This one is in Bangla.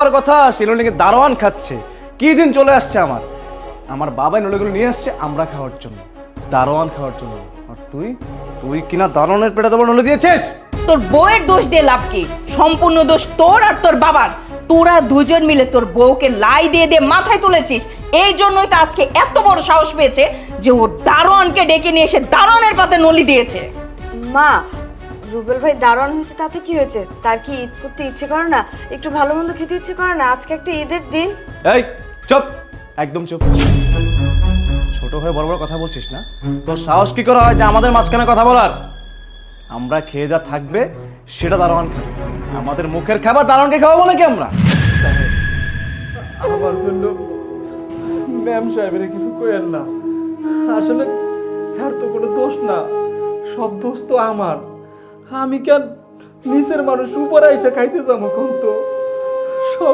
কথা সে নলিকে দারোয়ান খাচ্ছে। কি দিন চলে আসছে আমার বাবাই নলিগুলো নিয়ে আসছে আমরা খাওয়ার জন্য, দারোয়ান খাওয়ার জন্য। আর তুই তুই কিনা দারোয়ানের পেটে তোমার নলি দিয়েছিস। তোর বউয়ের দোষ দিয়ে লাভ কি? সম্পূর্ণ দোষ তোর আর তোর বাবার। তোরা দুজন মিলে তোর বউকে লাই দিয়ে দিয়ে মাথায় তুলেছিস। এই জন্যই তো আজকে এত বড় সাহস পেয়েছে যে ও দারোয়ানকে ডেকে নিয়ে এসে দারোয়ানের পাতে নলি দিয়েছে। মা, রুবেল ভাই দারোয়ান হয়েছে তাতে কি হয়েছে? তার কি ঈদ করতে ইচ্ছে করে না? একটু ভালো মন্দ খেতে ইচ্ছে করে না? আজকে একটা ঈদের দিন। এই চুপ, একদম চুপ। ছোট হয়ে বড় বড় কথা বলছিস না? তোর সাহস কি করা হয় যে আমাদের মাঝখানে কথা বলার? আমরা খেয়ে যা থাকবে সেটা দারোয়ান খাবে। আমাদের মুখের খাবার দারোয়ানকে খাওয়াবো নাকি আমরা? আমার জন্য ম্যাম সাহেবের কিছু কইেন না। আসলে আর তো কোনো দোষ না, সব দোষ তো আমার। আমি কেন নিচের মানুষ উপরে এসে খাইতে যাবো কোন তো?